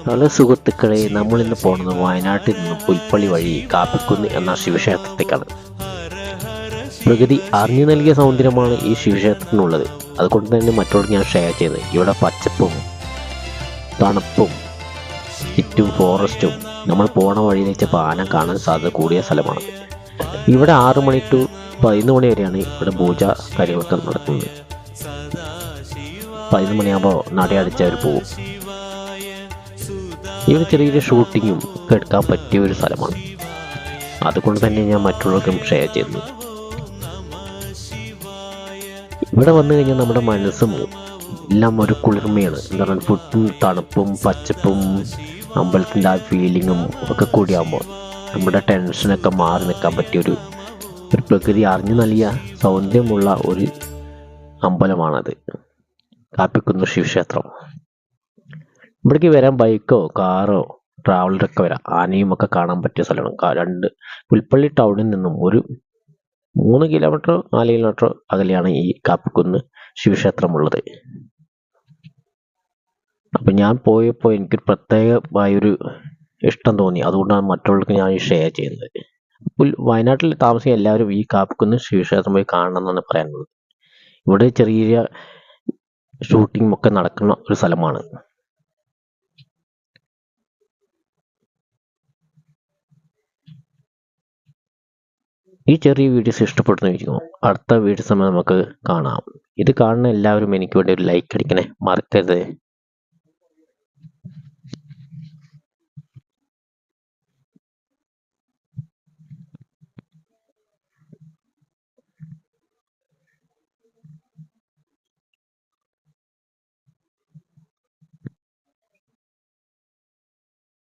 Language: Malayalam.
ഹലോ സുഹൃത്തുക്കളെ, നമ്മളിന്ന് പോകുന്നത് വയനാട്ടിൽ നിന്നും പുൽപ്പള്ളി വഴി കാപ്പിക്കുന്ന് എന്ന ശിവക്ഷേത്രത്തേക്കാണ്. പ്രകൃതി അറിഞ്ഞു നൽകിയ സൗന്ദര്യമാണ് ഈ ശിവക്ഷേത്രത്തിനുള്ളത്. അതുകൊണ്ട് തന്നെ മറ്റുള്ളവർക്ക് ഞാൻ ഷെയർ ചെയ്തത്. ഇവിടെ പച്ചപ്പും തണുപ്പും ചുറ്റും ഫോറസ്റ്റും നമ്മൾ പോണ വഴിയിൽ വെച്ചപ്പോൾ ആന കാണാൻ സാധ്യത കൂടിയ സ്ഥലമാണ്. ഇവിടെ 6 മണി ടു 11 മണി വരെയാണ് ഇവിടെ പൂജ കാര്യങ്ങളൊക്കെ നടക്കുന്നത്. 11 മണിയാകുമ്പോൾ നടയടച്ചവർ പോകും. ഇവിടെ ചെറിയൊരു ഷൂട്ടിങ്ങും ഒക്കെ എടുക്കാൻ പറ്റിയ ഒരു സ്ഥലമാണ്. അതുകൊണ്ട് തന്നെ ഞാൻ മറ്റുള്ളവർക്കും ഷെയർ ചെയ്യുന്നു. ഇവിടെ വന്നു കഴിഞ്ഞാൽ നമ്മുടെ മനസ്സും എല്ലാം ഒരു കുളിർമയാണ്. എന്താ പറയുക, ഫുഡും തണുപ്പും പച്ചപ്പും അമ്പലത്തിൻ്റെ ആ ഫീലിങ്ങും ഒക്കെ കൂടിയാകുമ്പോൾ നമ്മുടെ ടെൻഷനൊക്കെ മാറി നിൽക്കാൻ പറ്റിയൊരു പ്രകൃതി അറിഞ്ഞു നൽകിയ സൗന്ദര്യമുള്ള ഒരു അമ്പലമാണത്, കാപ്പിക്കുന്ന് ശിവക്ഷേത്രം. ഇവിടേക്ക് വരാൻ ബൈക്കോ കാറോ ട്രാവലറൊക്കെ വരാം. ആനയും ഒക്കെ കാണാൻ പറ്റിയ സ്ഥലമാണ്. പുൽപ്പള്ളി ടൗണിൽ നിന്നും ഒരു 3 കിലോമീറ്റർ 4 കിലോമീറ്റർ അകലെയാണ് ഈ കാപ്പിക്കുന്ന് ശിവക്ഷേത്രമുള്ളത്. അപ്പം ഞാൻ പോയപ്പോൾ എനിക്കൊരു പ്രത്യേകമായൊരു ഇഷ്ടം തോന്നി. അതുകൊണ്ടാണ് മറ്റുള്ളവർക്ക് ഞാൻ ഷെയർ ചെയ്യുന്നത്. വയനാട്ടിൽ താമസിക്കുന്ന എല്ലാവരും ഈ കാപ്പിക്കുന്ന് ശിവക്ഷേത്രം പോയി കാണണം എന്നാണ് പറയാനുള്ളത്. ഇവിടെ ചെറിയ ഷൂട്ടിംഗ് ഒക്കെ നടക്കുന്ന ഒരു സ്ഥലമാണ്. ഈ ചെറിയ വീഡിയോസ് ഇഷ്ടപ്പെടുന്നു ചോദിക്കുന്നു. അടുത്ത വീഡിയോ സമയം നമുക്ക് കാണാം. ഇത് കാണുന്ന എല്ലാവരും എനിക്ക് വേണ്ടി ഒരു ലൈക്ക് അടിക്കണേ, മറക്കരുത്.